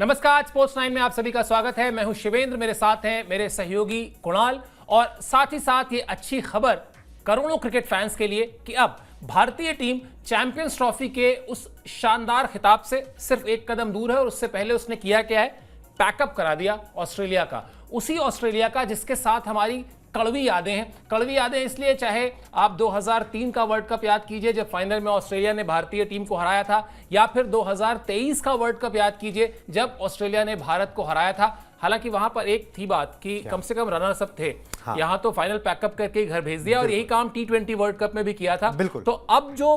नमस्कार, स्पोर्ट्स 9 में आप सभी का स्वागत है। मैं हूं शिवेंद्र, मेरे साथ हैं मेरे सहयोगी कुणाल और साथ ही साथ ये अच्छी खबर करोड़ों क्रिकेट फैंस के लिए कि अब भारतीय टीम चैंपियंस ट्रॉफी के उस शानदार खिताब से सिर्फ एक कदम दूर है और उससे पहले उसने किया क्या है, पैकअप करा दिया ऑस्ट्रेलिया का, उसी ऑस्ट्रेलिया का जिसके साथ हमारी कड़वी यादें हैं। कड़वी यादें इसलिए, चाहे आप 2003 का वर्ल्ड कप याद कीजिए जब फाइनल में ऑस्ट्रेलिया ने भारतीय टीम को हराया था, या फिर 2023 का वर्ल्ड कप याद कीजिए जब ऑस्ट्रेलिया ने भारत को हराया था। हालांकि वहां पर एक थी बात कि कम से कम रनर्स अप थे। हाँ। यहां तो फाइनल पैकअप करके घर भेज दिया और यही काम T20 वर्ल्ड कप में भी किया था। तो अब जो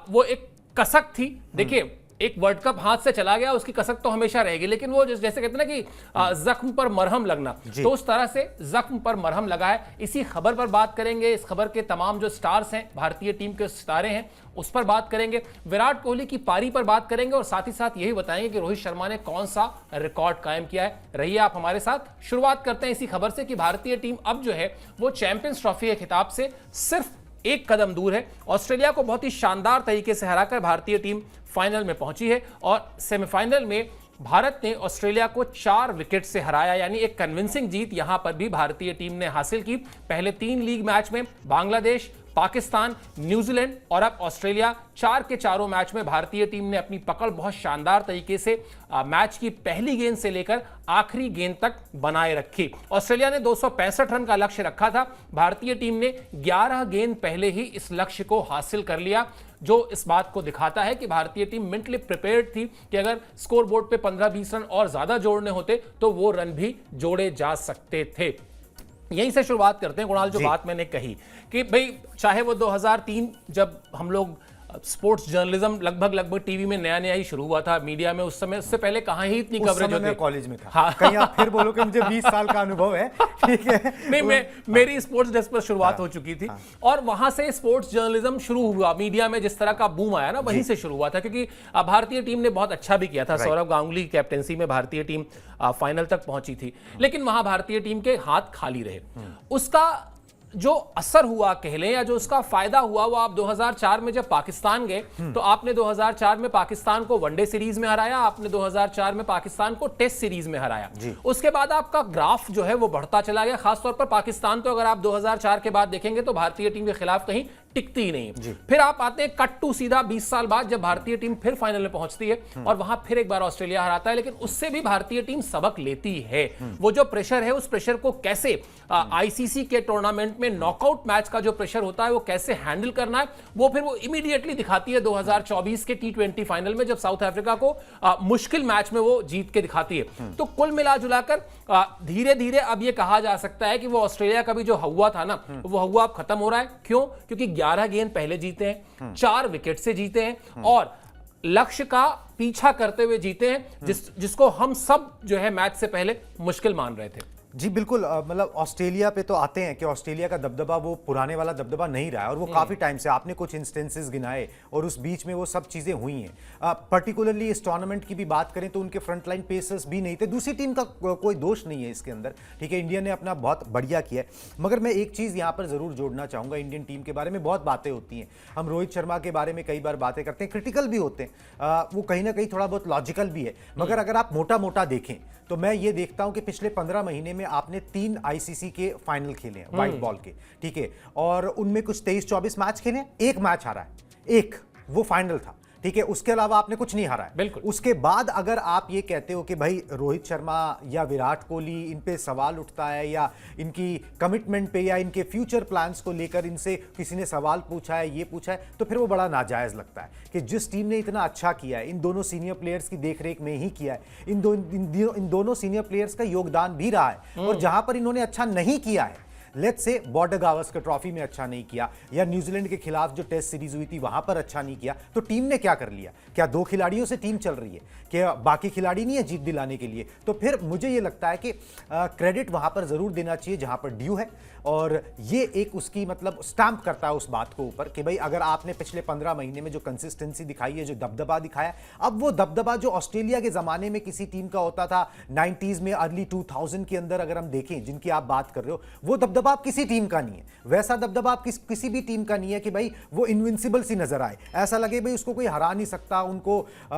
वो एक कसक थी, देखिए एक वर्ल्ड कप हाथ से चला गया, उसकी कसक तो हमेशा रहेगी, लेकिन वो जैसे कहते हैं ना कि जख्म पर मरहम लगना, तो उस तरह से जख्म पर मरहम लगा है। इसी खबर पर बात करेंगे, इस खबर के तमाम जो स्टार्स हैं, भारतीय टीम के सितारे हैं, उस पर बात करेंगे, विराट कोहली की पारी पर बात करेंगे और साथ ही साथ यही बताएंगे कि रोहित शर्मा ने कौन सा रिकॉर्ड कायम किया है। रहिए आप हमारे साथ। शुरुआत करते हैं इसी खबर से कि भारतीय टीम अब जो है वो चैंपियंस ट्रॉफी के खिताब से सिर्फ एक कदम दूर है। ऑस्ट्रेलिया को बहुत ही शानदार तरीके से हराकर भारतीय टीम फाइनल में पहुंची है और सेमीफाइनल में भारत ने ऑस्ट्रेलिया को 4 विकेट से हराया, यानी एक कन्विंसिंग जीत यहां पर भी भारतीय टीम ने हासिल की। पहले 3 लीग मैच में बांग्लादेश, पाकिस्तान, न्यूजीलैंड और अब ऑस्ट्रेलिया, 4 के चारों मैच में भारतीय टीम ने अपनी पकड़ बहुत शानदार तरीके से मैच की पहली गेंद से लेकर आखिरी गेंद तक बनाए रखी। ऑस्ट्रेलिया ने 265 रन का लक्ष्य रखा था, भारतीय टीम ने 11 गेंद पहले ही इस लक्ष्य को हासिल कर लिया, जो इस बात को दिखाता है कि भारतीय टीम मेंटली प्रिपेयर्ड थी कि अगर स्कोर बोर्ड पे 15-20 रन और ज्यादा जोड़ने होते तो वो रन भी जोड़े जा सकते थे। यहीं से शुरुआत करते हैं कुणाल, जो बात मैंने कही कि भाई चाहे वो 2003 जब हम लोग स्पोर्ट्स जर्नलिज्म लगभग टीवी में नया ही शुरू हुआ था, मीडिया में उस समय, उससे पहले कहां ही इतनी कवरेज होती। मैं कॉलेज में था। हाँ। कहीं आप फिर बोलो कि मुझे 20 साल का अनुभव है, ठीक है। नहीं, मेरी स्पोर्ट्स डेस्क पर शुरुआत हो चुकी थी और वहां से स्पोर्ट्स जर्नलिज्म शुरू हुआ। मीडिया में जिस तरह का बूम आया ना, वहीं से शुरू हुआ था, क्योंकि भारतीय टीम ने बहुत अच्छा भी किया था। सौरव गांगुली की कैप्टेंसी में भारतीय टीम फाइनल तक पहुंची थी, लेकिन वहां भारतीय टीम के हाथ खाली रहे। उसका जो असर हुआ कह लें, या जो उसका फायदा हुआ, वो आप 2004 में जब पाकिस्तान गए तो आपने 2004 में पाकिस्तान को वनडे सीरीज में हराया, आपने 2004 में पाकिस्तान को टेस्ट सीरीज में हराया। उसके बाद आपका ग्राफ जो है वो बढ़ता चला गया। खासतौर पर पाकिस्तान तो अगर आप 2004 के बाद देखेंगे तो भारतीय टीम के खिलाफ कहीं टिकती ही नहीं। फिर आप आते हैं कट टू सीधा 20 साल बाद, जब भारतीय टीम फिर फाइनल में पहुंचती है और वहां फिर एक बार ऑस्ट्रेलिया हराता है, लेकिन उससे भी भारतीय टीम सबक लेती है। वो जो प्रेशर है, उस प्रेशर को कैसे आईसीसी के टूर्नामेंट में नॉकआउट मैच का जो प्रेशर होता है वो कैसे हैंडल करना है, वो फिर वो इमीडिएटली दिखाती है 2024 के T20 फाइनल में, जब साउथ अफ्रीका को मुश्किल मैच में वो जीत के दिखाती है। तो कुल मिला जुलाकर धीरे धीरे अब ये कहा जा सकता है कि वो ऑस्ट्रेलिया का भी जो हुआ था ना, वो हुआ अब खत्म हो रहा है। क्यों? क्योंकि 11 गेंद पहले जीते हैं, 4 विकेट से जीते हैं और लक्ष्य का पीछा करते हुए जीते हैं, जिसको हम सब जो है मैच से पहले मुश्किल मान रहे थे। जी बिल्कुल, मतलब ऑस्ट्रेलिया पे तो आते हैं कि ऑस्ट्रेलिया का दबदबा वो पुराने वाला दबदबा नहीं रहा है और वो काफ़ी टाइम से, आपने कुछ इंस्टेंसेस गिनाए और उस बीच में वो सब चीज़ें हुई हैं। पर्टिकुलरली इस टूर्नामेंट की भी बात करें तो उनके फ्रंटलाइन पेसर्स भी नहीं थे। दूसरी टीम का कोई दोष नहीं है इसके अंदर, ठीक है, इंडिया ने अपना बहुत बढ़िया किया है। मगर मैं एक चीज़ यहाँ पर ज़रूर जोड़ना चाहूँगा, इंडियन टीम के बारे में बहुत बातें होती हैं, हम रोहित शर्मा के बारे में कई बार बातें करते हैं, क्रिटिकल भी होते हैं, वो कहीं ना कहीं थोड़ा बहुत लॉजिकल भी है। मगर अगर आप मोटा मोटा देखें तो मैं ये देखता हूं कि पिछले 15 महीने में आपने 3 आईसीसी के फाइनल खेले हैं व्हाइट बॉल के, ठीक है, और उनमें कुछ 23-24 मैच खेले, एक मैच हारा है, एक वो फाइनल था, ठीक है, उसके अलावा आपने कुछ नहीं हारा है। बिल्कुल। उसके बाद अगर आप ये कहते हो कि भाई रोहित शर्मा या विराट कोहली, इन पे सवाल उठता है या इनकी कमिटमेंट पे या इनके फ्यूचर प्लान्स को लेकर इनसे किसी ने सवाल पूछा है, ये पूछा है, तो फिर वो बड़ा नाजायज लगता है कि जिस टीम ने इतना अच्छा किया है, इन दोनों सीनियर प्लेयर्स की देखरेख में ही किया है, इन दोनों सीनियर प्लेयर्स का योगदान भी रहा है, और जहां पर इन्होंने अच्छा नहीं किया है, let's say border Gavaskar trophy में अच्छा नहीं किया या न्यूजीलैंड के खिलाफ जो टेस्ट सीरीज हुई थी वहां पर अच्छा नहीं किया, तो टीम ने क्या कर लिया? क्या 2 खिलाड़ियों से टीम चल रही है? क्या बाकी खिलाड़ी नहीं है जीत दिलाने के लिए? तो फिर मुझे ये लगता है कि क्रेडिट वहां पर जरूर देना चाहिए जहां पर ड्यू है, और ये एक उसकी मतलब स्टैंप करता है उस बात को ऊपर कि भाई अगर आपने पिछले 15 महीने में जो कंसिस्टेंसी दिखाई है, जो दबदबा दिखाया, अब वो दबदबा जो ऑस्ट्रेलिया के जमाने में किसी टीम का होता था 90s में, अर्ली 2000 के अंदर अगर हम देखें जिनकी आप बात कर रहे हो, वो दबदबा दबदबा किसी टीम का नहीं है, वैसा दबदबा किसी भी टीम का नहीं है कि भाई वो इनविंसिबल सी नजर आए, ऐसा लगे भाई उसको कोई हरा नहीं सकता, उनको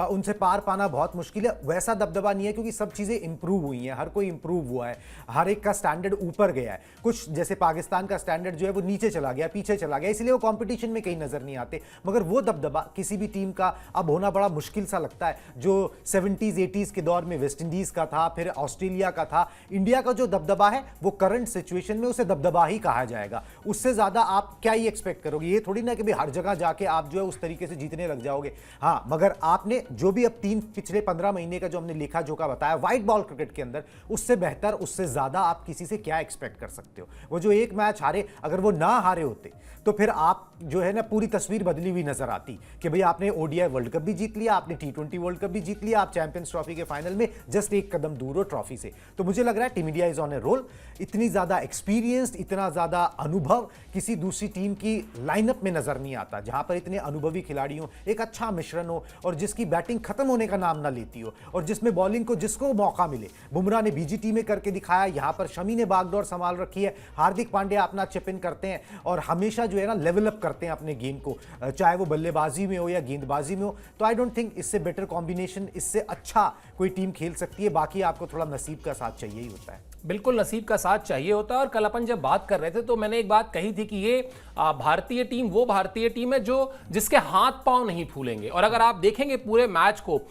उनसे पार पाना बहुत मुश्किल है। वैसा दबदबा नहीं है, क्योंकि सब चीजें इंप्रूव हुई हैं, हर कोई इंप्रूव हुआ है, हर एक का स्टैंडर्ड ऊपर गया है। कुछ जैसे पाकिस्तान का स्टैंडर्ड जो है वो नीचे चला गया, पीछे चला गया, इसलिए वो कंपटीशन में कहीं नजर नहीं आते। मगर वो दबदबा किसी भी टीम का अब होना बड़ा मुश्किल सा लगता है, जो 70s 80s के दौर में वेस्ट इंडीज का था, फिर ऑस्ट्रेलिया का था। इंडिया का जो दबदबा है वो करंट सिचुएशन में उसे दबदबा ही कहा जाएगा। उससे ज्यादा आप क्या ही एक्सपेक्ट करोगे? ये थोड़ी ना कि भाई हर जगह जाके आप जो है उस तरीके से जीतने लग जाओगे। हाँ, मगर आपने जो भी अब पिछले 15 महीने का जो हमने लेखा जोखा बताया व्हाइट बॉल क्रिकेट के अंदर, उससे बेहतर, उससे ज्यादा आप किसी से क्या एक्सपेक्ट कर सकते हो? वो जो एक मैच हारे, अगर वो ना हारे होते तो फिर आप जो है ना पूरी तस्वीर बदली हुई नजर आती कि भाई आपने ओडीआई वर्ल्ड कप भी जीत लिया, आपने टी20 वर्ल्ड कप भी जीत लिया, आप चैंपियंस ट्रॉफी के फाइनल में जस्ट एक कदम दूर हो ट्रॉफी से। तो मुझे लग रहा है team India is on a roll. इतनी ज्यादा एक्सपीरियंस्ड, इतना ज्यादा अनुभव किसी दूसरी टीम की लाइनअप में नजर नहीं आता, जहां पर इतने अनुभवी खिलाड़ी हो, एक अच्छा मिश्रण हो, और जिसकी बैटिंग खत्म होने का नाम ना लेती हो, और जिसमें बॉलिंग को जिसको मौका मिले। बुमराह ने बीजीटी में करके दिखाया, यहां पर शमी ने बागडोर संभाल रखी है, हार्दिक पांड्या अपना चिप इन करते हैं और हमेशा जो है ना लेवल अप करते हैं अपने गेम को, चाहे वो बल्लेबाजी में हो या गेंदबाजी में हो। तो आई डोंट थिंक इससे बेटर कॉम्बिनेशन, इससे अच्छा कोई टीम खेल सकती है। बाकी आपको थोड़ा नसीब का साथ चाहिए ही होता है। बिल्कुल नसीब का साथ चाहिए होता है। और कल अपन जब बात कर रहे थे तो मैंने एक बात कही थी कि ये भारतीय टीम वो भारतीय टीम है जो जिसके हाथ पांव नहीं फूलेंगे। और अगर आप देखेंगे पूरे मैच को,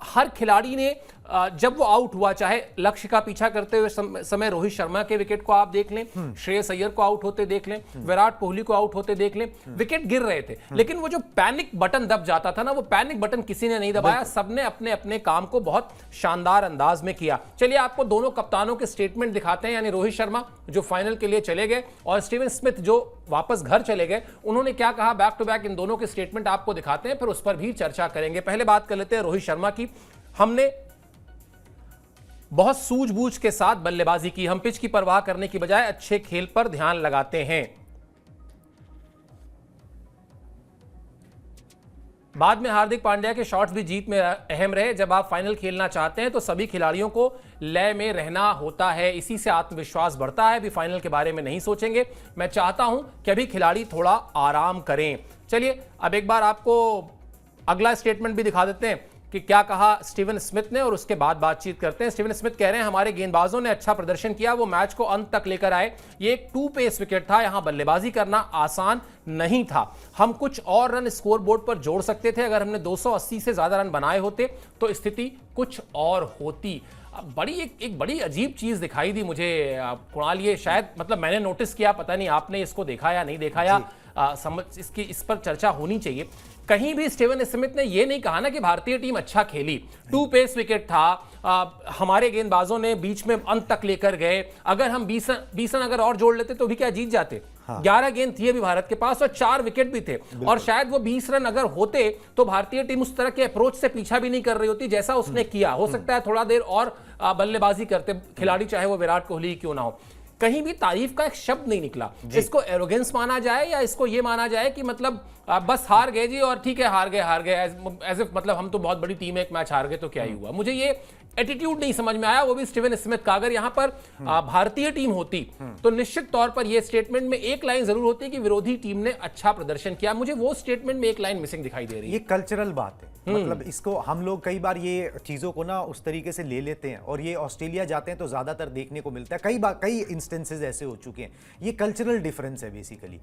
हर खिलाड़ी ने जब वो आउट हुआ, चाहे लक्ष्य का पीछा करते हुए समय रोहित शर्मा के विकेट को आप देख लें, श्रेयस अय्यर को आउट होते देख लें, विराट कोहली को आउट होते देख लें, विकेट गिर रहे थे, लेकिन वो जो पैनिक बटन दब जाता था ना, वो पैनिक बटन किसी ने नहीं दबाया। सबने अपने अपने काम को बहुत शानदार अंदाज में किया। चलिए आपको दोनों कप्तानों के स्टेटमेंट दिखाते हैं, यानी रोहित शर्मा जो फाइनल के लिए चले गए और स्टीवन स्मिथ जो वापस घर चले गए, उन्होंने क्या कहा बैक टू बैक, इन दोनों के स्टेटमेंट आपको दिखाते हैं, फिर उस पर भी चर्चा करेंगे। पहले बात कर लेते हैं रोहित शर्मा की। हमने बहुत सूझबूझ के साथ बल्लेबाजी की, हम पिच की परवाह करने की बजाय अच्छे खेल पर ध्यान लगाते हैं। बाद में हार्दिक पांड्या के शॉट्स भी जीत में अहम रहे। जब आप फाइनल खेलना चाहते हैं तो सभी खिलाड़ियों को लय में रहना होता है, इसी से आत्मविश्वास बढ़ता है। अभी फाइनल के बारे में नहीं सोचेंगे, मैं चाहता हूं कि अभी खिलाड़ी थोड़ा आराम करें। चलिए अब एक बार आपको अगला स्टेटमेंट भी दिखा देते हैं कि क्या कहा स्टीवन स्मिथ ने, और उसके बाद बातचीत करते हैं। स्टीवन स्मिथ कह रहे हैं हमारे गेंदबाजों ने अच्छा प्रदर्शन किया, वो मैच को अंत तक लेकर आए। ये एक 2 पेस विकेट था, यहां बल्लेबाजी करना आसान नहीं था। हम कुछ और रन स्कोर बोर्ड पर जोड़ सकते थे, अगर हमने 280 से ज्यादा रन बनाए होते तो स्थिति कुछ और होती। एक बड़ी अजीब चीज दिखाई दी मुझे कुणाल, ये शायद मतलब मैंने नोटिस किया, पता नहीं आपने इसको देखा या नहीं देखा, या इस पर चर्चा होनी चाहिए। कहीं भी स्टीवन स्मिथ ने यह नहीं कहा ना कि भारतीय टीम अच्छा खेली, 2 पेस विकेट था, हमारे गेंदबाजों ने बीच में अंत तक लेकर गए, अगर हम 20 रन अगर और जोड़ लेते तो भी क्या जीत जाते। हाँ। 11 गेंद थी अभी भारत के पास और 4 विकेट भी थे, और शायद वो 20 रन अगर होते तो भारतीय टीम उस तरह के अप्रोच से पीछा भी नहीं कर रही होती जैसा उसने किया। हो सकता है थोड़ा देर और बल्लेबाजी करते खिलाड़ी, चाहे वो विराट कोहली क्यों ना हो। कहीं भी तारीफ का एक शब्द नहीं निकला। इसको एरोगेंस माना जाए या इसको ये माना जाए कि मतलब बस हार गए जी, और ठीक है हार गए एज इफ मतलब हम तो बहुत बड़ी टीम है, एक मैच हार गए तो क्या ही हुआ। मुझे ये एटीट्यूड नहीं समझ में आया, वो भी स्टीवन स्मिथ का। अगर यहां पर भारतीय टीम होती तो निश्चित तौर पर यह स्टेटमेंट में एक लाइन जरूर होती कि विरोधी टीम ने अच्छा प्रदर्शन किया। मुझे वो स्टेटमेंट में एक लाइन मिसिंग दिखाई दे रही है। ये कल्चरल बात है, मतलब इसको हम लोग कई बार ये चीजों को ना उस तरीके से ले लेते हैं, और ये ऑस्ट्रेलिया जाते हैं तो ज्यादातर देखने को मिलता है। कई इंस्टेंसेस ऐसे हो चुके हैं। ये कल्चरल डिफरेंस है बेसिकली।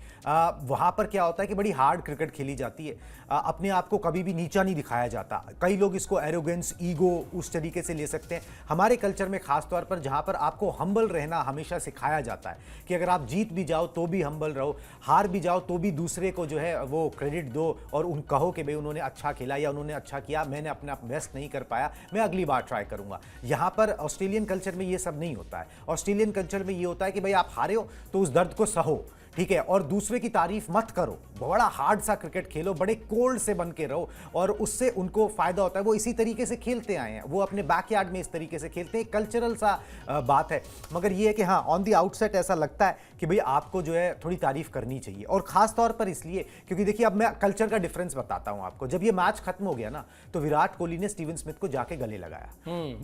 वहां पर क्या होता है कि बड़ी हार्ड क्रिकेट खेली जाती है, अपने आप को कभी भी नीचा नहीं दिखाया जाता। कई लोग इसको एरोगेंस, ईगो उस तरीके से ले सकते हैं। हमारे कल्चर में खास तौर पर जहां पर आपको हम्बल रहना हमेशा सिखाया जाता है कि अगर आप जीत भी जाओ तो भी हम्बल रहो, हार भी जाओ तो भी दूसरे को जो है वो क्रेडिट दो और उन कहो कि भाई उन्होंने अच्छा खेला या उन्होंने अच्छा किया, मैंने अपना बेस्ट नहीं कर पाया, मैं अगली बार ट्राई करूंगा। यहां पर ऑस्ट्रेलियन कल्चर में ये सब नहीं होता है। ऑस्ट्रेलियन कल्चर में ये होता है कि भाई आप हारे हो तो उस दर्द को सहो, ठीक है, और दूसरे की तारीफ मत करो, बड़ा हार्ड सा क्रिकेट खेलो, बड़े कोल्ड से बन के रहो, और उससे उनको फायदा होता है। वो इसी तरीके से खेलते आए हैं, वो अपने बैकयार्ड में इस तरीके से खेलते हैं, कल्चरल सा बात है। मगर ये है कि हाँ, ऑन द आउटसेट ऐसा लगता है कि भाई आपको जो है थोड़ी तारीफ करनी चाहिए, और खास तौर पर इसलिए क्योंकि देखिए, अब मैं कल्चर का डिफरेंस बताता हूं आपको। जब ये मैच खत्म हो गया ना, तो विराट कोहली ने स्टीवन स्मिथ को जाके गले लगाया,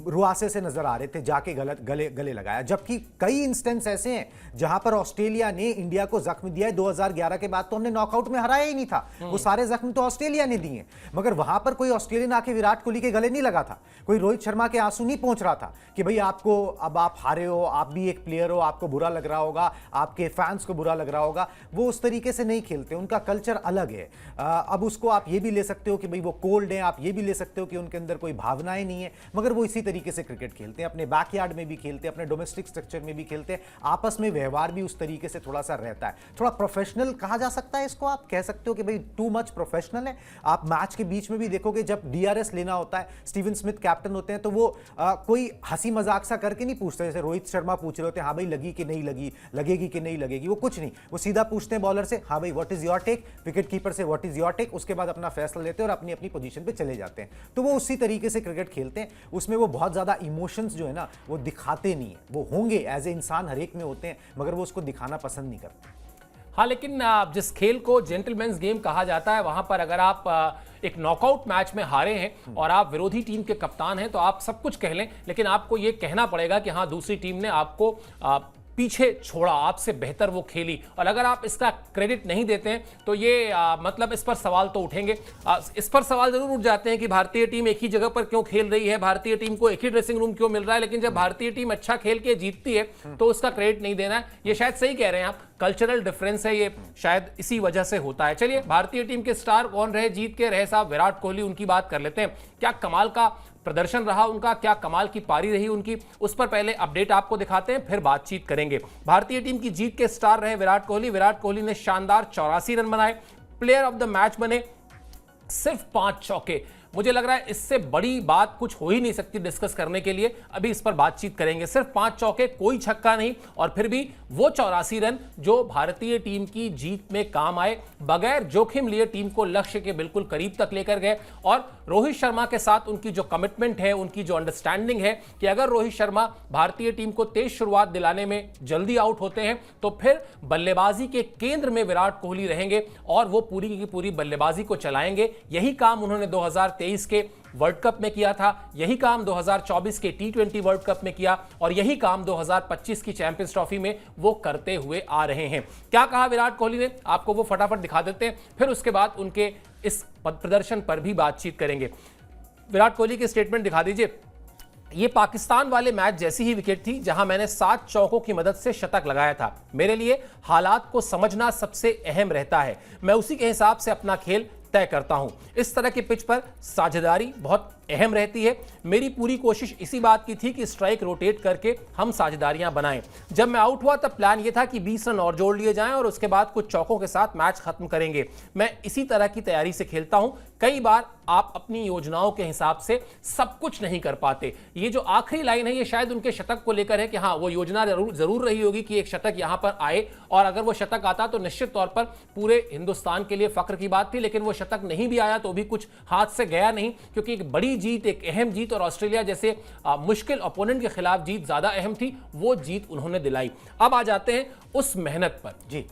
रुआसे से नजर आ रहे थे, जाके गले लगाया। जबकि कई इंस्टेंस ऐसे हैं जहां पर ऑस्ट्रेलिया ने इंडिया को जख्म दिया है। 2011 के बाद तो हमने नॉकआउट में हराया ही नहीं था, वो सारे जख्म तो ऑस्ट्रेलिया ने दिए, मगर वहां पर कोई ऑस्ट्रेलियन आके विराट कोहली के गले नहीं लगा था, कोई रोहित शर्मा के आंसू नहीं पहुंच रहा था कि भाई आपको, अब आप हारे हो, आप भी एक प्लेयर हो, आपको बुरा लग रहा होगा, आपके फैंस को बुरा लग रहा होगा। वो उस तरीके से नहीं खेलते, उनका कल्चर अलग है। अब उसको आप ये भी ले सकते हो कि भाई वो कोल्ड है, आप ये भी ले सकते हो कि उनके अंदर कोई भावनाएं नहीं है, मगर वो इसी तरीके से क्रिकेट खेलते हैं, अपने बैकयार्ड में भी खेलते हैं, अपने डोमेस्टिक स्ट्रक्चर में भी खेलते हैं, आपस में व्यवहार भी उस तरीके से थोड़ा सा रहता है। थोड़ा प्रोफेशनल कहा जा सकता है इसको, आप कह सकते हो कि भाई टू मच प्रोफेशनल है। आप मैच के बीच में भी देखोगे, जब डीआरएस लेना होता है, स्टीवन स्मिथ कैप्टन होते हैं, तो वो कोई हंसी मजाक सा करके नहीं पूछते, जैसे रोहित शर्मा पूछ रहे होते हैं, हाँ भाई लगी कि नहीं लगी, लगेगी कि नहीं लगेगी, वो कुछ नहीं, वो सीधा पूछते हैं बॉलर से, हाँ भाई what is your take, wicket keeper से व्हाट इज योर टेक, उसके बाद अपना फैसला लेते हैं और अपनी अपनी पोजीशन पे चले जाते हैं। तो वो उसी तरीके से क्रिकेट खेलते हैं, उसमें वो बहुत ज्यादा इमोशंस जो है ना वो दिखाते नहीं है। वो होंगे एज ए इंसान, हर एक में होते हैं, मगर वो उसको दिखाना पसंद नहीं करते। हाँ, लेकिन जिस खेल को जेंटलमैन्स गेम कहा जाता है, वहां पर अगर आप एक नॉकआउट मैच में हारे हैं और आप विरोधी टीम के कप्तान हैं, तो आप सब कुछ कह लें, लेकिन आपको यह कहना पड़ेगा कि हाँ, दूसरी टीम ने आपको पीछे छोड़ा, आपसे बेहतर वो खेली। और अगर आप इसका क्रेडिट नहीं देते हैं तो ये मतलब इस पर सवाल तो उठेंगे। इस पर सवाल जरूर उठ जाते हैं कि भारतीय टीम एक ही जगह पर क्यों खेल रही है, भारतीय टीम को एक ही ड्रेसिंग रूम क्यों मिल रहा है, लेकिन जब भारतीय टीम अच्छा खेल के जीतती है तो उसका क्रेडिट नहीं देना है। ये शायद सही कह रहे हैं आप, कल्चरल डिफरेंस है ये, शायद इसी वजह से होता है। चलिए, भारतीय टीम के स्टार कौन रहे, जीत के रहे साहब विराट कोहली, उनकी बात कर लेते हैं। क्या कमाल का प्रदर्शन रहा उनका, क्या कमाल की पारी रही उनकी, उस पर पहले अपडेट आपको दिखाते हैं, फिर बातचीत करेंगे। भारतीय टीम की जीत के स्टार रहे विराट कोहली। विराट कोहली ने शानदार 84 रन बनाए, प्लेयर ऑफ द मैच बने, सिर्फ 5 चौके। मुझे लग रहा है इससे बड़ी बात कुछ हो ही नहीं सकती डिस्कस करने के लिए, अभी इस पर बातचीत करेंगे। सिर्फ 5 चौके, कोई छक्का नहीं, और फिर भी वो 84 रन जो भारतीय टीम की जीत में काम आए, बगैर जोखिम लिए टीम को लक्ष्य के बिल्कुल करीब तक लेकर गए। और रोहित शर्मा के साथ उनकी जो कमिटमेंट है, उनकी जो अंडरस्टैंडिंग है कि अगर रोहित शर्मा भारतीय टीम को तेज शुरुआत दिलाने में जल्दी आउट होते हैं तो फिर बल्लेबाजी के केंद्र में विराट कोहली रहेंगे और वो पूरी की पूरी बल्लेबाजी को चलाएंगे। यही काम उन्होंने 2023 के वर्ल्ड कप में किया था, यही काम 2024 के T20 वर्ल्ड कप में किया, और यही काम 2025 की चैंपियंस ट्रॉफी में वो करते हुए आ रहे हैं। क्या कहा विराट कोहली ने, आपको वो फटाफट दिखा देते हैं, फिर उसके बाद उनके इस प्रदर्शन पर भी बातचीत करेंगे। विराट कोहली की स्टेटमेंट दिखा दीजिए। ये पाकिस्तान वाले मैच जैसी ही विकेट थी जहां मैंने 7 चौकों की मदद से शतक लगाया था। मेरे लिए हालात को समझना सबसे अहम रहता है, मैं उसी के हिसाब से अपना खेल तय करता हूं। इस तरह के पिच पर साझेदारी बहुत अहम रहती है। मेरी पूरी कोशिश इसी बात की थी कि स्ट्राइक रोटेट करके हम साझेदारियां बनाएं। जब मैं आउट हुआ तब प्लान यह था कि 20 रन और जोड़ लिए जाएं और उसके बाद कुछ चौकों के साथ मैच खत्म करेंगे। मैं इसी तरह की तैयारी से खेलता हूं। कई बार आप अपनी योजनाओं के हिसाब से सब कुछ नहीं कर पाते। ये जो आखिरी लाइन है ये शायद उनके शतक को लेकर है कि हाँ, वो योजना जरूर रही होगी कि एक शतक यहां पर आए, और अगर वो शतक आता तो निश्चित तौर पर पूरे हिंदुस्तान के लिए फख्र की बात थी। लेकिन वो शतक नहीं भी आया तो भी कुछ हाथ से गया नहीं, क्योंकि एक बड़ी जीत, एक अहम जीत, और ऑस्ट्रेलिया जैसे मुश्किल ओपोनेंट के खिलाफ जीत ज्यादा अहम थी, वो जीत उन्होंने दिलाई। अब आ जाते हैं उस मेहनत पर। जी,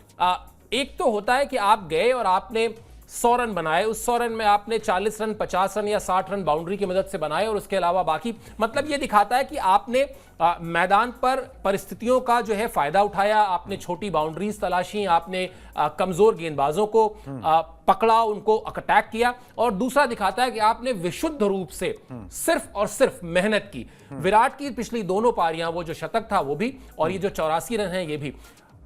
एक तो होता है कि आप गए और आपने 100 रन बनाए, उस 100 रन में आपने 40 रन, 50 रन या 60 रन बाउंड्री की मदद से बनाए, और उसके अलावा बाकी, मतलब ये दिखाता है कि आपने मैदान पर परिस्थितियों का जो है फायदा उठाया, आपने छोटी बाउंड्रीज तलाशी, आपने कमजोर गेंदबाजों को पकड़ा, उनको अटैक किया, और दूसरा दिखाता है कि आपने विशुद्ध रूप से सिर्फ और सिर्फ मेहनत की। विराट की पिछली दोनों पारियां, वो जो शतक था वो भी, और ये जो 84 रन है ये भी,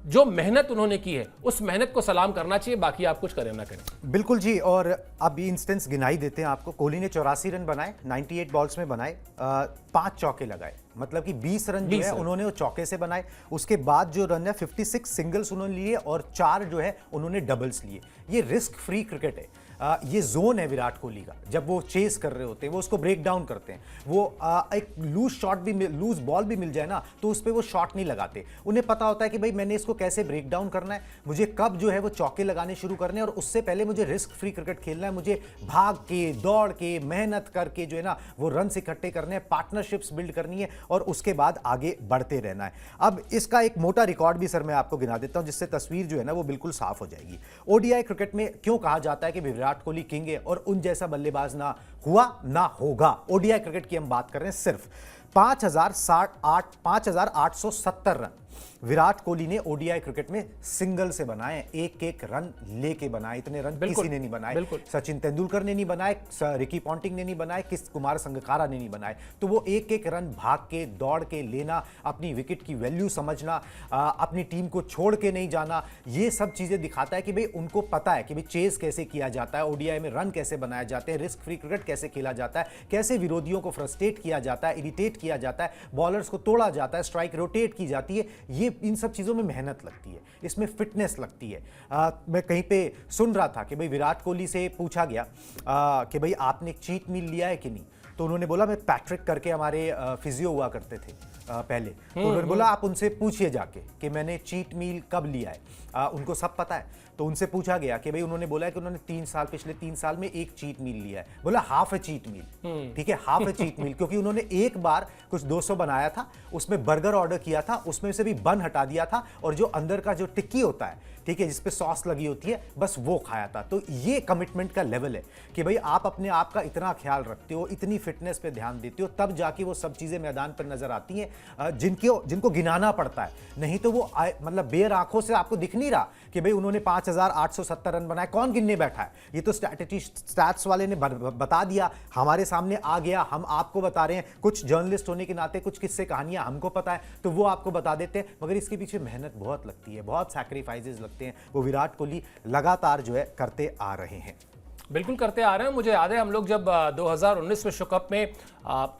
जो मेहनत उन्होंने की है उस मेहनत को सलाम करना चाहिए, बाकी आप कुछ करें ना करें। बिल्कुल जी, और अब ये इंस्टेंस गिनाई देते हैं आपको। कोहली ने 84 रन बनाए, 98 बॉल्स में बनाए, 5 चौके लगाए, मतलब कि 20 रन जो है उन्होंने वो चौके से बनाए। उसके बाद जो रन है 56 सिंगल्स उन्होंने लिए और 4 जो है उन्होंने डबल्स लिए। ये रिस्क फ्री क्रिकेट है। ये जोन है विराट कोहली का, जब वो चेस कर रहे होते हैं वो उसको ब्रेक डाउन करते हैं। वो एक लूज बॉल भी मिल जाए ना तो उस पर वो शॉट नहीं लगाते। उन्हें पता होता है कि भाई मैंने इसको कैसे ब्रेक डाउन करना है, मुझे कब जो है वो चौके लगाने शुरू करने हैं, और उससे पहले मुझे रिस्क फ्री क्रिकेट खेलना है, मुझे भाग के दौड़ के मेहनत करके जो है ना वो रन इकट्ठे करने हैं, पार्टनरशिप्स बिल्ड करनी है और उसके बाद आगे बढ़ते रहना है। अब इसका एक मोटा रिकॉर्ड भी सर मैं आपको गिना देता हूं जिससे तस्वीर जो है ना वो बिल्कुल साफ हो जाएगी। ओडीआई क्रिकेट में क्यों कहा जाता है कि विराट कोहली किंग है और उन जैसा बल्लेबाज ना हुआ ना होगा। ओडीआई क्रिकेट की हम बात कर रहे हैं, सिर्फ 5,870 रन विराट कोहली ने ओडीआई क्रिकेट में सिंगल से बनाए, एक एक रन लेके बनाए। इतने रन किसी ने नहीं बनाए, सचिन तेंदुलकर ने नहीं बनाए, रिकी पॉन्टिंग ने नहीं बनाए, कुमार संगकारा ने नहीं बनाए। तो वो एक एक रन भाग के दौड़ के लेना, अपनी विकेट की वैल्यू समझना, अपनी टीम को छोड़ के नहीं जाना, ये सब चीजें दिखाता है कि भाई उनको पता है कि भाई चेस कैसे किया जाता है, ओडीआई में रन कैसे बनाए जाते हैं, रिस्क फ्री क्रिकेट कैसे खेला जाता है, कैसे विरोधियों को फ्रस्ट्रेट किया जाता है, इरिटेट किया जाता है, बॉलर्स को तोड़ा जाता है, स्ट्राइक रोटेट की जाती है। ये इन सब चीजों में मेहनत लगती है, इसमें फिटनेस लगती है। मैं कहीं पे सुन रहा था कि भाई विराट कोहली से पूछा गया कि भाई आपने चीट मील लिया है कि नहीं, तो उन्होंने बोला मैं पैट्रिक करके हमारे फिजियो हुआ करते थे पहले, तो उन्होंने बोला आप उनसे पूछिए जाके कि मैंने चीट मील कब लिया है। उनको सब पता है। तो उनसे पूछा गया कि भाई, उन्होंने बोला है कि उन्होंने पिछले 3 साल में एक चीट मील लिया है। बोला हाफ ए चीट मील, ठीक है, हाफ ए चीट मील, क्योंकि उन्होंने एक बार कुछ 200 बनाया था, उसमें बर्गर ऑर्डर किया था, उसमें से भी बन हटा दिया था और जो अंदर का जो टिक्की होता है, ठीक है, जिसपे सॉस लगी होती है, बस वो खाया था। तो ये कमिटमेंट का लेवल है कि भाई आप अपने आप का इतना ख्याल रखते हो, इतनी फिटनेस पे ध्यान देते हो, तब जाके वो सब चीजें मैदान पर नजर आती हैं जिनको गिनाना पड़ता है। नहीं तो वो मतलब बेर आंखों से आपको दिख नहीं रहा कि भाई उन्होंने 5,870 रन बनाए, कौन गिनने बैठा है? ये तो स्टैट्स वाले ने बता दिया, हमारे सामने आ गया, हम आपको बता रहे हैं। कुछ जर्नलिस्ट होने के नाते कुछ किस्से कहानियां हमको पता है तो वो आपको बता देते हैं, मगर इसके पीछे मेहनत बहुत लगती है, बहुत सैक्रिफाइसेस लगते हैं। वो विराट कोहली लगातार जो है करते आ रहे हैं। बिल्कुल करते आ रहे हैं। मुझे याद है हम लोग जब 2019 विश्व कप में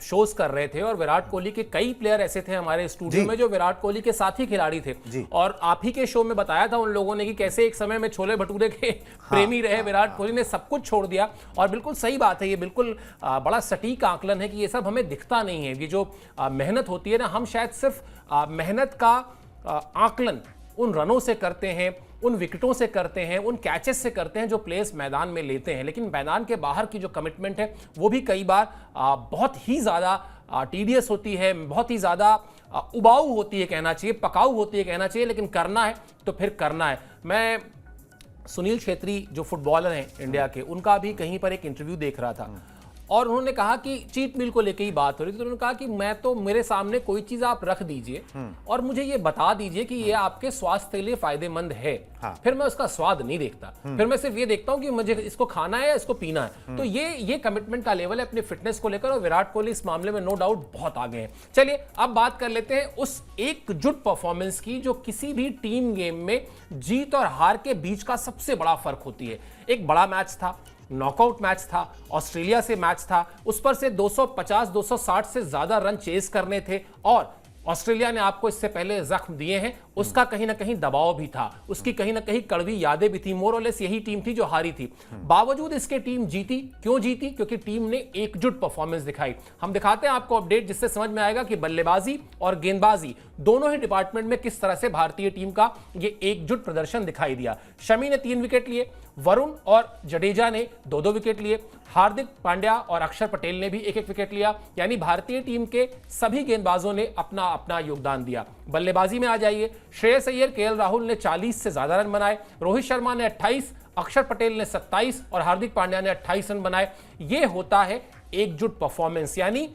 शोज कर रहे थे और विराट कोहली के कई प्लेयर ऐसे थे हमारे स्टूडियो में जो विराट कोहली के साथी खिलाड़ी थे, और आप ही के शो में बताया था उन लोगों ने कि कैसे एक समय में छोले भटूरे के प्रेमी रहे विराट कोहली ने, सब कुछ छोड़ दिया। और बिल्कुल सही बात है, ये बिल्कुल बड़ा सटीक आकलन है कि ये सब हमें दिखता नहीं है। ये जो मेहनत होती है ना, हम शायद सिर्फ मेहनत का आकलन उन रनों से करते हैं, उन विकेटों से करते हैं, उन कैचेस से करते हैं जो प्लेयर्स मैदान में लेते हैं, लेकिन मैदान के बाहर की जो कमिटमेंट है वो भी कई बार बहुत ही ज़्यादा टीडियस होती है, बहुत ही ज़्यादा उबाऊ होती है कहना चाहिए, पकाऊ होती है कहना चाहिए, लेकिन करना है तो फिर करना है। मैं सुनील छेत्री जो फुटबॉलर हैं इंडिया के, उनका भी कहीं पर एक इंटरव्यू देख रहा था और उन्होंने कहा कि चीट मील को लेके ही बात हो रही थी, तो उन्होंने कहा कि मैं तो, मेरे सामने कोई चीज आप रख दीजिए और मुझे ये बता दीजिए कि ये आपके स्वास्थ्य के लिए फायदेमंद है, फिर मैं उसका स्वाद नहीं देखता, फिर मैं सिर्फ ये देखता हूं कि मुझे इसको खाना है या इसको पीना है। तो ये कमिटमेंट का लेवल है अपनी फिटनेस को लेकर, और विराट कोहली इस मामले में नो डाउट बहुत आगे हैं। चलिए अब बात कर लेते हैं उस एकजुट परफॉर्मेंस की जो किसी भी टीम गेम में जीत और हार के बीच का सबसे बड़ा फर्क होती है। एक बड़ा मैच था, नॉकआउट मैच था, ऑस्ट्रेलिया से मैच था, उस पर से 250-260 से ज्यादा रन चेस करने थे, और ऑस्ट्रेलिया ने आपको इससे पहले जख्म दिए हैं, उसका कहीं ना कहीं दबाव भी था, उसकी कहीं ना कहीं कड़वी यादें भी थी। मोर और लेस यही टीम थी जो हारी थी। बावजूद इसके टीम जीती। क्यों जीती? क्योंकि टीम ने एकजुट परफॉर्मेंस दिखाई। हम दिखाते हैं आपको अपडेट जिससे समझ में आएगा कि बल्लेबाजी और गेंदबाजी दोनों ही डिपार्टमेंट में किस तरह से भारतीय टीम का ये एकजुट प्रदर्शन दिखाई दिया। शमी ने 3 विकेट लिए, वरुण और जडेजा ने 2-2 विकेट लिए, हार्दिक पांड्या और अक्षर पटेल ने भी 1-1 विकेट लिया। यानी भारतीय टीम के सभी गेंदबाजों ने अपना अपना योगदान दिया। बल्लेबाजी में आ जाइए, श्रेयस अय्यर, केएल राहुल ने 40 से ज्यादा रन बनाए, रोहित शर्मा ने 28, अक्षर पटेल ने 27 और हार्दिक पांड्या ने 28 रन बनाए। यह होता है एकजुट परफॉर्मेंस। यानी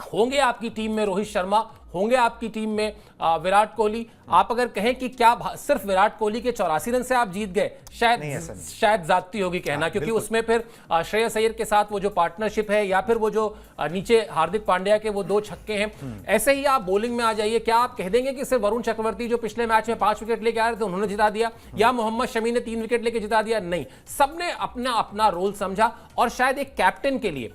होंगे आपकी टीम में रोहित शर्मा, होंगे आपकी टीम में विराट कोहली, आप अगर कहें कि क्या सिर्फ विराट कोहली के 84 रन से आप जीत गए, शायद ज्यादती होगी कहना, क्योंकि उसमें फिर श्रेयस अय्यर के साथ वो जो पार्टनरशिप है, या फिर वो जो नीचे हार्दिक पांड्या के वो 2 छक्के हैं। ऐसे ही आप बॉलिंग में आ जाइए, क्या आप कह देंगे कि सिर्फ वरुण चक्रवर्ती जो पिछले मैच में 5 विकेट लेके आ रहे थे उन्होंने जिता दिया, या मोहम्मद शमी ने 3 विकेट लेके जिता दिया? नहीं, सबने अपना अपना रोल समझा। और शायद एक कैप्टन के लिए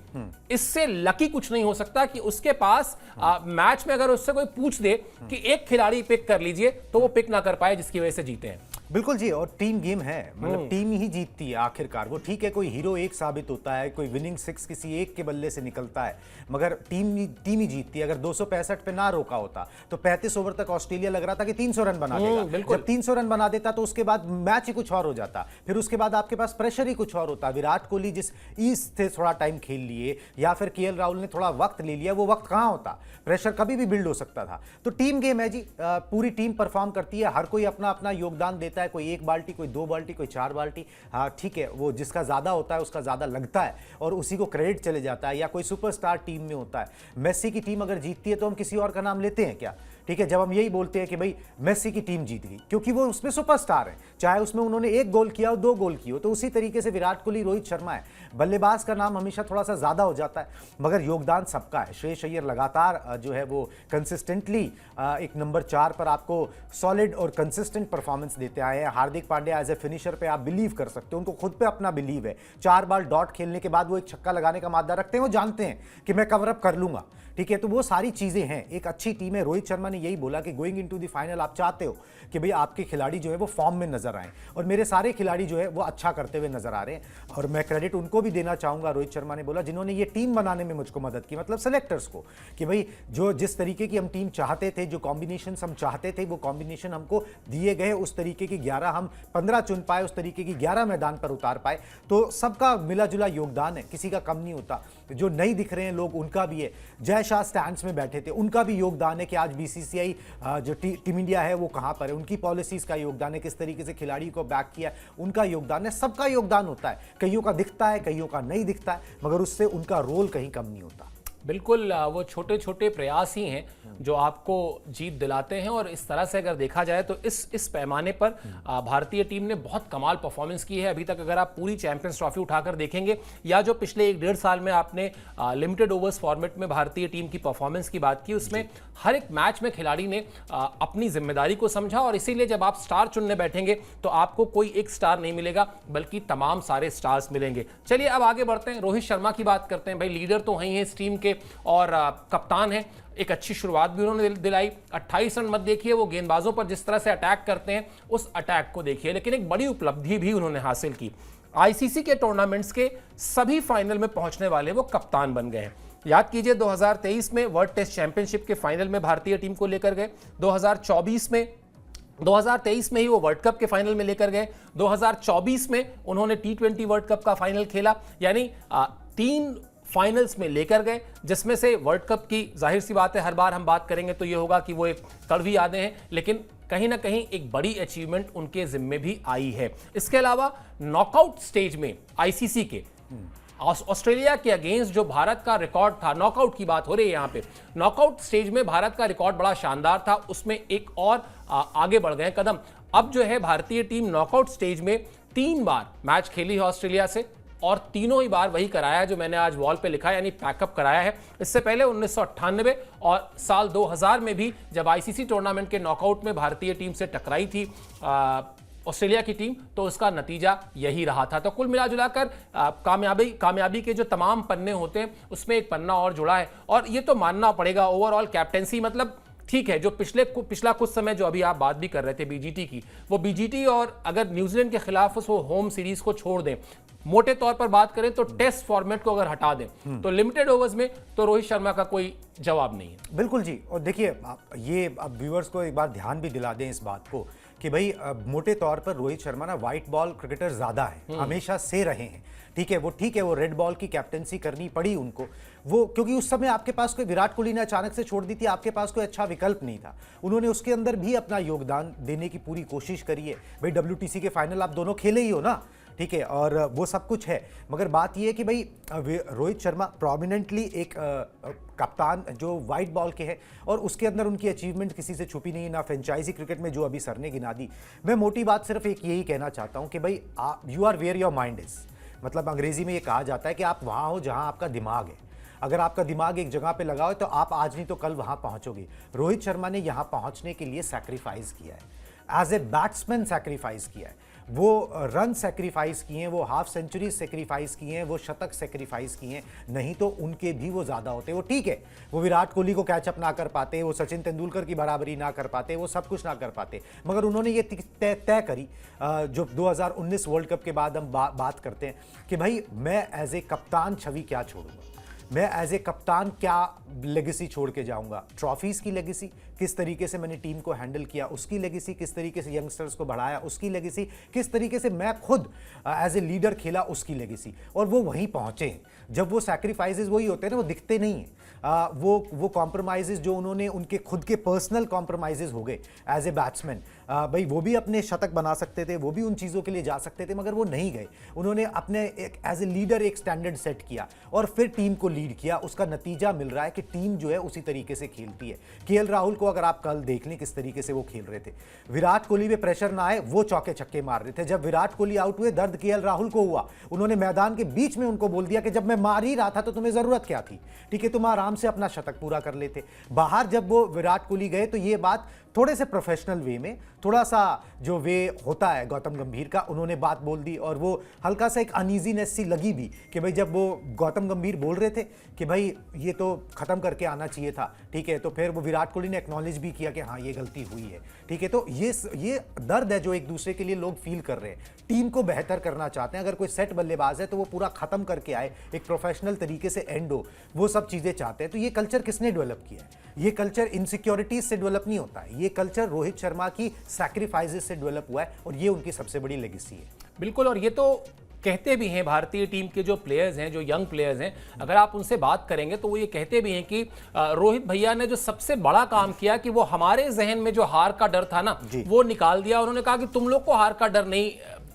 इससे लकी कुछ नहीं हो सकता कि उसके पास मैच में अगर उससे कोई पूछ दे कि एक खिलाड़ी पिक कर लीजिए, तो वो पिक ना कर पाए जिसकी वजह से जीते हैं। बिल्कुल जी, और टीम गेम है, मतलब टीम ही जीतती है आखिरकार। वो ठीक है, कोई हीरो एक साबित होता है, कोई विनिंग सिक्स किसी एक के बल्ले से निकलता है, मगर टीम ही जीतती है। अगर 265 पे ना रोका होता तो 35 ओवर तक ऑस्ट्रेलिया लग रहा था कि 300 रन बना देगा। जब 300 रन बना देता तो उसके बाद मैच ही कुछ और हो जाता, फिर उसके बाद आपके पास प्रेशर ही कुछ और होता। विराट कोहली जिस ईज थे थोड़ा टाइम खेल लिए, या फिर केएल राहुल ने थोड़ा वक्त ले लिया, वो वक्त कहां होता, प्रेशर कभी भी बिल्ड हो सकता था। तो टीम गेम है जी, पूरी टीम परफॉर्म करती है, हर कोई अपना अपना योगदान देता है, कोई 1 बाल्टी, कोई 2 बाल्टी, कोई 4 बाल्टी। हाँ ठीक है, वो जिसका ज्यादा होता है उसका ज्यादा लगता है और उसी को क्रेडिट चले जाता है, या कोई सुपरस्टार टीम में होता है। मेसी की टीम अगर जीतती है तो हम किसी और का नाम लेते हैं क्या? ठीक है, जब हम यही बोलते हैं कि भाई मेसी की टीम जीत गई, क्योंकि वो उसमें सुपरस्टार है, चाहे उसमें उन्होंने 1 गोल किया हो 2 गोल किए हो। तो उसी तरीके से विराट कोहली, रोहित शर्मा है, बल्लेबाज का नाम हमेशा थोड़ा सा ज्यादा हो जाता है, मगर योगदान सबका है। श्रेयस अय्यर लगातार जो है वो कंसिस्टेंटली एक नंबर 4 पर आपको सॉलिड और कंसिस्टेंट परफॉर्मेंस देते आए हैं। Hardik Pandya as a finisher पे आप बिलीव कर सकते हो, उनको खुद पे अपना बिलीव है। 4 बार डॉट खेलने के बाद वो एक छक्का लगाने का मादा रखते हैं, वो जानते हैं कि मैं कवर अप कर लूंगा। ठीक है, तो वो सारी चीजें हैं, एक अच्छी टीम है। रोहित शर्मा ने यही बोला कि गोइंग इनटू द फाइनल आप चाहते हो कि भाई आपके खिलाड़ी जो है वो फॉर्म में नजर आए, और मेरे सारे खिलाड़ी जो है वो अच्छा करते हुए नजर आ रहे हैं। और मैं क्रेडिट उनको भी देना चाहूंगा, रोहित शर्मा ने बोला, जिन्होंने ये टीम बनाने में मुझको मदद की, मतलब सेलेक्टर्स को, कि भाई जो जिस तरीके की हम टीम चाहते थे, जो कॉम्बिनेशन हम चाहते थे, वो कॉम्बिनेशन हमको दिए गए। उस तरीके की 11 हम 15 चुन पाए, उस तरीके की 11 मैदान पर उतार पाए। तो सबका मिला जुला योगदान है, किसी का कम नहीं होता। जो नहीं दिख रहे हैं लोग उनका भी है, जय शाह स्टैंड्स में बैठे थे उनका भी योगदान है कि आज बीसीसीआई जो टीम इंडिया है वो कहां पर है, उनकी पॉलिसीज का योगदान है, किस तरीके से खिलाड़ी को बैक किया उनका योगदान है। सबका योगदान होता है, कईयों का दिखता है, कईयों का नहीं दिखता है, मगर उससे उनका रोल कहीं कम नहीं होता। बिल्कुल, वो छोटे छोटे प्रयास ही हैं जो आपको जीत दिलाते हैं। और इस तरह से अगर देखा जाए तो इस पैमाने पर भारतीय टीम ने बहुत कमाल परफॉर्मेंस की है अभी तक। अगर आप पूरी चैंपियंस ट्रॉफी उठाकर देखेंगे, या जो पिछले 1-1.5 साल में आपने लिमिटेड ओवर्स फॉर्मेट में भारतीय टीम की परफॉर्मेंस की बात की, उसमें हर एक मैच में खिलाड़ी ने अपनी जिम्मेदारी को समझा। और इसीलिए जब आप स्टार चुनने बैठेंगे तो आपको कोई एक स्टार नहीं मिलेगा, बल्कि तमाम सारे स्टार्स मिलेंगे। चलिए अब आगे बढ़ते हैं, रोहित शर्मा की बात करते हैं। भाई लीडर तो वही है इस टीम के और कप्तान है। एक अच्छी शुरुआत भी उन्होंने दिलाई। 28 रन मत देखिए, वो गेंदबाजों पर जिस तरह से अटैक करते हैं उस अटैक को देखिए, लेकिन एक बड़ी उपलब्धि भी उन्होंने हासिल की। आईसीसी के टूर्नामेंट्स के सभी फाइनल में पहुंचने वाले वो कप्तान बन गए हैं। याद कीजिए 2023 में वर्ल्ड टेस्ट चैंपियनशिप के फाइनल में भारतीय टीम को लेकर गए, 2023 में ही वो वर्ल्ड कप के फाइनल में लेकर गए, 2024 में उन्होंने T20 वर्ल्ड कप का फाइनल खेला, यानी 3 फाइनल्स में लेकर गए, जिसमें से वर्ल्ड कप की जाहिर सी बात है हर बार हम बात करेंगे तो ये होगा कि वो एक कड़वी यादें हैं, लेकिन कहीं ना कहीं एक बड़ी अचीवमेंट उनके जिम्मे भी आई है। इसके अलावा नॉकआउट स्टेज में आईसीसी के ऑस्ट्रेलिया के अगेंस्ट जो भारत का रिकॉर्ड था, नॉकआउट की बात हो रही है यहाँ पे, नॉकआउट स्टेज में भारत का रिकॉर्ड बड़ा शानदार था, उसमें एक और आगे बढ़ गए कदम। अब जो है भारतीय टीम नॉकआउट स्टेज में 3 बार मैच खेली है ऑस्ट्रेलिया से, और तीनों ही बार वही कराया है जो मैंने आज वॉल पे लिखा है, यानी पैकअप कराया है। इससे पहले 1998 और साल 2000 में भी जब आईसीसी टूर्नामेंट के नॉकआउट में भारतीय टीम से टकराई थी ऑस्ट्रेलिया की टीम, तो उसका नतीजा यही रहा था। तो कुल मिलाजुलाकर कामयाबी के जो तमाम पन्ने होते हैं उसमें एक पन्ना और जुड़ा है। और ये तो मानना पड़ेगा, ओवरऑल कैप्टेंसी, मतलब ठीक है, जो पिछला कुछ समय जो अभी आप बात भी कर रहे थे बीजीटी की, वो बीजीटी, और अगर न्यूजीलैंड के खिलाफ उस होम सीरीज को छोड़ दें, मोटे तौर पर बात करें तो टेस्ट फॉर्मेट को अगर हटा दें तो लिमिटेड ओवर्स में तो रोहित शर्मा का कोई जवाब नहीं है। बिल्कुल जी, और देखिए ये अब व्यूअर्स को एक बार ध्यान भी दिला दें इस बात को कि भाई मोटे तौर पर रोहित शर्मा ना व्हाइट बॉल क्रिकेटर ज्यादा है, हमेशा से रहे हैं। ठीक है, वो रेड बॉल की कैप्टेंसी करनी पड़ी उनको, वो क्योंकि उस समय आपके पास कोई विराट कोहली ने अचानक से छोड़ दी थी, आपके पास कोई अच्छा विकल्प नहीं था। उन्होंने उसके अंदर भी अपना योगदान देने की पूरी कोशिश करी है। भाई WTC के फाइनल आप दोनों खेले ही हो ना, ठीक है, और वो सब कुछ है, मगर बात यह है कि भाई रोहित शर्मा प्रोमिनेंटली एक कप्तान जो वाइट बॉल के हैं, और उसके अंदर उनकी अचीवमेंट किसी से छुपी नहीं, ना फ्रेंचाइजी क्रिकेट में जो अभी सर ने गिना दी। मैं मोटी बात सिर्फ एक यही कहना चाहता हूं कि भाई you are where your mind is, मतलब अंग्रेजी में ये कहा जाता है कि आप वहां हो जहां आपका दिमाग है। अगर आपका दिमाग एक जगह पे लगा हो तो आप आज नहीं तो कल वहां पहुंचोगे। रोहित शर्मा ने यहां पहुंचने के लिए सैक्रिफाइस किया है, एज ए बैट्समैन सैक्रिफाइस किया है। वो रन सेक्रीफाइस किए हैं, वो हाफ सेंचुरी सेक्रीफाइस किए हैं, वो शतक सेक्रीफाइस किए हैं, नहीं तो उनके भी वो ज़्यादा होते। वो ठीक है, वो विराट कोहली को कैचअप ना कर पाते, वो सचिन तेंदुलकर की बराबरी ना कर पाते, वो सब कुछ ना कर पाते, मगर उन्होंने ये तय करी जो 2019 वर्ल्ड कप के बाद हम बात करते हैं कि भाई मैं एज ए कप्तान छवि क्या छोड़ूंगा, मैं एज ए कप्तान क्या लेगेसी छोड़ के जाऊंगा। ट्रॉफीज़ की लेगेसी, किस तरीके से मैंने टीम को हैंडल किया उसकी लेगेसी, किस तरीके से यंगस्टर्स को बढ़ाया उसकी लेगेसी, किस तरीके से मैं खुद एज ए लीडर खेला उसकी लेगेसी। और वो वहीं पहुंचे हैं। जब वो सैक्रिफाइसेस वही होते हैं ना, वो दिखते नहीं हैं। वो कॉम्प्रोमाइज़ जो उन्होंने, उनके खुद के पर्सनल कॉम्प्रोमाइज़ हो गए एज ए बैट्समैन। भाई वो भी अपने शतक बना सकते थे, वो भी उन चीज़ों के लिए जा सकते थे, मगर वो नहीं गए। उन्होंने अपने एक एज ए लीडर एक स्टैंडर्ड सेट किया और फिर टीम को लीड किया। उसका नतीजा मिल रहा है कि टीम जो है उसी तरीके से खेलती है। केएल राहुल को अगर आप कल देख लें किस तरीके से वो खेल रहे थे, विराट कोहली पे प्रेशर ना आए, वो चौके छक्के मार रहे थे। जब विराट कोहली आउट हुए, दर्द केएल राहुल को हुआ। उन्होंने मैदान के बीच में उनको बोल दिया कि जब मैं मार ही रहा था तो तुम्हें ज़रूरत क्या थी, ठीक है, तुम आराम से अपना शतक पूरा कर लेते। बाहर जब वो विराट कोहली गए तो ये बात थोड़े से प्रोफेशनल वे में, थोड़ा सा जो वे होता है गौतम गंभीर का, उन्होंने बात बोल दी। और वो हल्का सा एक अनईजीनेस सी लगी भी कि भाई जब वो गौतम गंभीर बोल रहे थे कि भाई ये तो ख़त्म करके आना चाहिए था, ठीक है, तो फिर वो विराट कोहली ने एक्नॉलेज भी किया कि हाँ ये गलती हुई है, ठीक है। तो ये दर्द है जो एक दूसरे के लिए लोग फील कर रहे हैं। टीम को बेहतर करना चाहते हैं। अगर कोई सेट बल्लेबाज है तो वो पूरा ख़त्म करके आए, एक प्रोफेशनल तरीके से एंड हो, वो सब चीज़ें चाहते हैं। तो ये कल्चर किसने डेवलप किया है? ये कल्चर इनसिक्योरिटीज से डेवलप नहीं होता है, ये कल्चर रोहित शर्मा की सैक्रिफाइसेस से डेवलप हुआ है और ये उनकी सबसे बड़ी लेगेसी है। बिल्कुल। और ये तो कहते भी हैं भारतीय टीम के जो प्लेयर्स हैं, जो यंग प्लेयर्स हैं, अगर आप उनसे बात करेंगे तो वो ये कहते भी हैं कि रोहित भैया ने जो सबसे बड़ा काम किया कि वो हमारे जहन में जो हार का डर था ना, वो निकाल दिया। उन्होंने कहा कि तुम लोग को हार का डर नहीं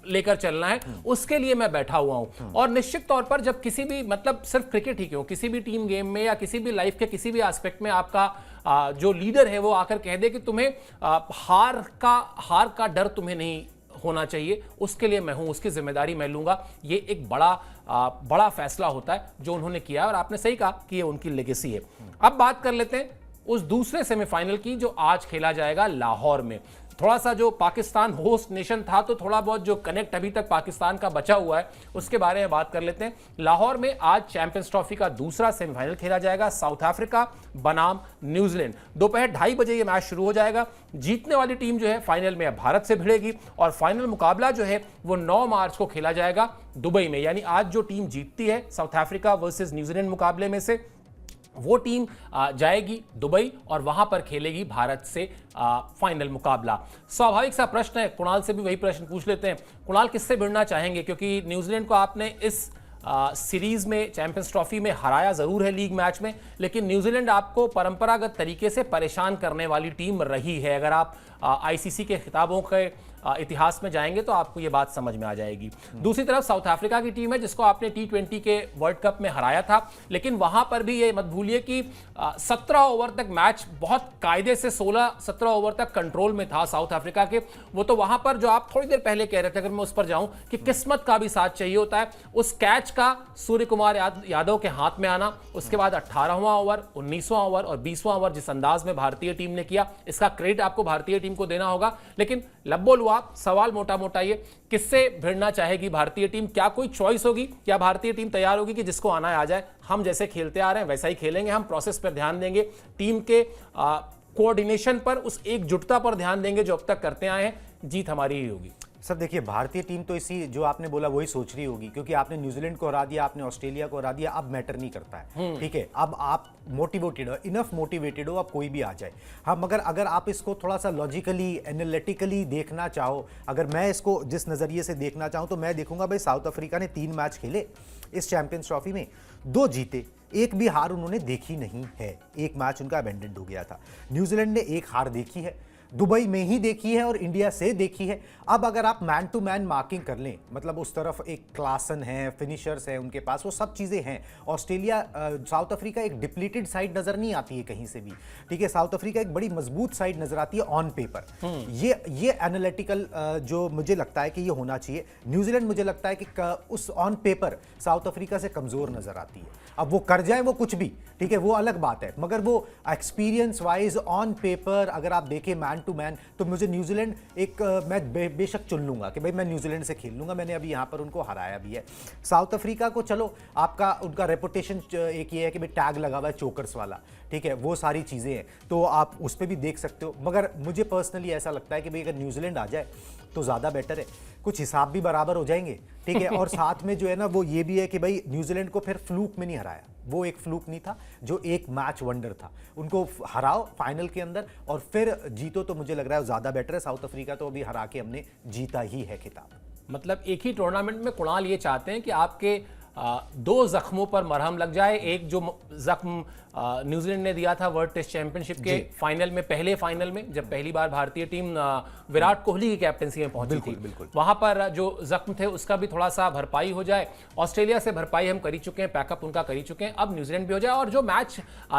लेकर चलना है, उसके लिए मैं बैठा हुआ हूं। और निश्चित तौर पर जब किसी भी, मतलब सिर्फ क्रिकेट ही क्यों, किसी भी टीम गेम में या किसी भी लाइफ के किसी भी एस्पेक्ट में आपका जो लीडर है वो आकर कह दे कि तुम्हें हार का डर तुम्हें नहीं होना चाहिए, उसके लिए मैं हूं, उसकी जिम्मेदारी मैं लूंगा, ये एक बड़ा फैसला होता है जो उन्होंने किया। और आपने सही कहा कि ये उनकी लेगेसी है। अब बात कर लेते हैं उस दूसरे सेमीफाइनल की जो आज खेला जाएगा लाहौर में। थोड़ा सा जो पाकिस्तान होस्ट नेशन था तो थोड़ा बहुत जो कनेक्ट अभी तक पाकिस्तान का बचा हुआ है उसके बारे में बात कर लेते हैं। लाहौर में आज चैंपियंस ट्रॉफी का दूसरा सेमीफाइनल खेला जाएगा। साउथ अफ्रीका बनाम न्यूजीलैंड, दोपहर 2:30 बजे ये मैच शुरू हो जाएगा। जीतने वाली टीम जो है फाइनल में भारत से भिड़ेगी और फाइनल मुकाबला जो है वो 9 मार्च को खेला जाएगा दुबई में। यानी आज जो टीम जीतती है साउथ अफ्रीका वर्सेस न्यूजीलैंड मुकाबले में से, वो टीम जाएगी दुबई और वहां पर खेलेगी भारत से फाइनल मुकाबला। स्वाभाविक सा प्रश्न है, कुणाल से भी वही प्रश्न पूछ लेते हैं। कुणाल, किससे भिड़ना चाहेंगे? क्योंकि न्यूजीलैंड को आपने इस सीरीज में चैंपियंस ट्रॉफी में हराया जरूर है लीग मैच में, लेकिन न्यूजीलैंड आपको परंपरागत तरीके से परेशान करने वाली टीम रही है। अगर आप आईसीसी के खिताबों के इतिहास में जाएंगे तो आपको ये बात समझ में आ जाएगी। दूसरी तरफ साउथ अफ्रीका की टीम है जिसको आपने T20 के वर्ल्ड कप में हराया था, लेकिन वहां पर भी ये मत भूलिए कि 17 ओवर तक मैच बहुत कायदे से 16-17 ओवर तक कंट्रोल में था साउथ अफ्रीका के। वो तो वहां पर जो आप थोड़ी देर पहले कह रहे थे, अगर मैं उस पर जाऊं, कि किस्मत का भी साथ चाहिए होता है। उस कैच का सूर्य कुमार यादव के हाथ में आना, उसके बाद 18वां ओवर, 19वां ओवर और 20वां ओवर जिस अंदाज में भारतीय टीम ने किया, इसका क्रेडिट आपको भारतीय टीम को देना होगा। लेकिन लब्बो लुआ सवाल मोटा मोटा ये, किससे भिड़ना चाहेगी भारतीय टीम? क्या कोई चॉइस होगी? क्या भारतीय टीम तैयार होगी कि जिसको आना है आ जाए, हम जैसे खेलते आ रहे हैं वैसा ही खेलेंगे, हम प्रोसेस पर ध्यान देंगे, टीम के कोऑर्डिनेशन पर, उस एकजुटता पर ध्यान देंगे जो अब तक करते आए हैं, जीत हमारी ही होगी? सर देखिए, भारतीय टीम तो इसी जो आपने बोला वही सोच रही होगी, क्योंकि आपने न्यूजीलैंड को हरा दिया, आपने ऑस्ट्रेलिया को हरा दिया, अब मैटर नहीं करता है, ठीक है। अब आप मोटिवेटेड हो, इनफ मोटिवेटेड हो, अब कोई भी आ जाए। हाँ, मगर अगर आप इसको थोड़ा सा लॉजिकली एनालिटिकली देखना चाहो, अगर मैं इसको जिस नज़रिए से देखना चाहूँ तो मैं देखूंगा भाई साउथ अफ्रीका ने 3 मैच खेले इस चैंपियंस ट्रॉफी में, 2 जीते, एक भी हार उन्होंने देखी नहीं है। एक मैच उनका अबेंडेंड हो गया था। न्यूजीलैंड ने एक हार देखी है, दुबई में ही देखी है और इंडिया से देखी है। अब अगर आप मैन टू मैन मार्किंग कर लें, मतलब उस तरफ एक क्लासन है, फिनिशर्स है उनके पास, वो सब चीज़ें हैं। ऑस्ट्रेलिया, साउथ अफ्रीका एक डिप्लीटेड साइड नज़र नहीं आती है कहीं से भी, ठीक है। साउथ अफ्रीका एक बड़ी मजबूत साइड नज़र आती है ऑन पेपर। ये एनालिटिकल जो मुझे लगता है कि ये होना चाहिए। न्यूजीलैंड मुझे लगता है कि उस ऑन पेपर साउथ अफ्रीका से कमज़ोर नज़र आती है। अब वो कर जाए वो कुछ भी, ठीक है, वो अलग बात है, मगर वो एक्सपीरियंस वाइज ऑन पेपर अगर आप देखें मैन टू मैन, तो मुझे न्यूजीलैंड एक मैच बेशक चुन लूंगा कि भाई मैं न्यूजीलैंड से खेल लूंगा। मैंने अभी यहाँ पर उनको हराया भी है। साउथ अफ्रीका को चलो आपका उनका रेपुटेशन एक ये है कि भाई टैग लगा हुआ है चोकर्स वाला, ठीक है, वो सारी चीज़ें हैं, तो आप उस पर भी देख सकते हो। मगर मुझे पर्सनली ऐसा लगता है कि भाई अगर न्यूजीलैंड आ जाए तो ज़्यादा बेटर है, कुछ हिसाब भी बराबर हो जाएंगे, ठीक है। और साथ में जो है ना वो ये भी है कि भाई न्यूजीलैंड को फिर फ्लूक में नहीं हराया, वो एक फ्लूक नहीं था, जो एक मैच वंडर था। उनको हराओ फाइनल के अंदर और फिर जीतो, तो मुझे लग रहा है ज़्यादा बेटर है। साउथ अफ्रीका तो अभी हरा के हमने जीता ही है खिताब। मतलब एक ही टूर्नामेंट में कुणाल ये चाहते हैं कि आपके दो जख्मों पर मरहम लग जाए। एक जो जख्म न्यूजीलैंड ने दिया था वर्ल्ड टेस्ट चैंपियनशिप के फाइनल में, पहले फाइनल में जब पहली बार भारतीय टीम विराट कोहली की कैप्टनसी में पहुंची थी, वहां पर जो जख्म थे उसका भी थोड़ा सा भरपाई हो जाए। ऑस्ट्रेलिया से भरपाई हम कर ही चुके हैं, पैकअप उनका कर ही चुके हैं, अब न्यूजीलैंड भी हो जाए। और जो मैच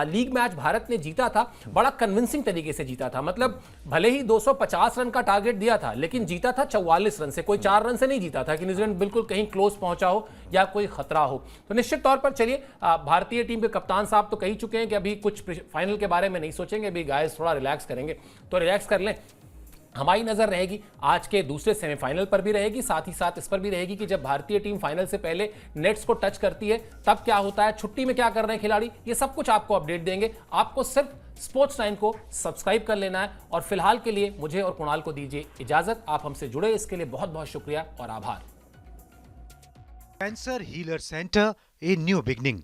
लीग मैच भारत ने जीता था बड़ा कन्विंसिंग तरीके से जीता था। मतलब भले ही 250 रन का टारगेट दिया था लेकिन जीता था 44 रन से, कोई 4 रन से नहीं जीता था कि न्यूजीलैंड बिल्कुल कहीं क्लोज पहुंचा हो या कोई खतरा हो। तो निश्चित तौर पर चलिए, भारतीय टीम के कप्तान साहब तो कही चुके हैं कि अभी कुछ फाइनल के बारे में नहीं सोचेंगे, अभी गाइस थोड़ा रिलैक्स करेंगे, तो रिलैक्स कर लें। हमारी नजर रहेगी आज के दूसरे सेमीफाइनल पर भी रहेगी, साथ ही साथ इस पर भी रहेगी कि जब भारतीय टीम फाइनल से पहले नेट्स को टच करती है तब क्या होता है, छुट्टी में क्या कर रहे हैं खिलाड़ी, ये सब कुछ आपको अपडेट देंगे। आपको सिर्फ स्पोर्ट्स 9 को सब्सक्राइब कर लेना है। और फिलहाल के लिए मुझे और कुणाल को दीजिए इजाजत। आप हमसे जुड़े इसके लिए बहुत बहुत शुक्रिया और आभार। Cancer Healer Center, a new beginning.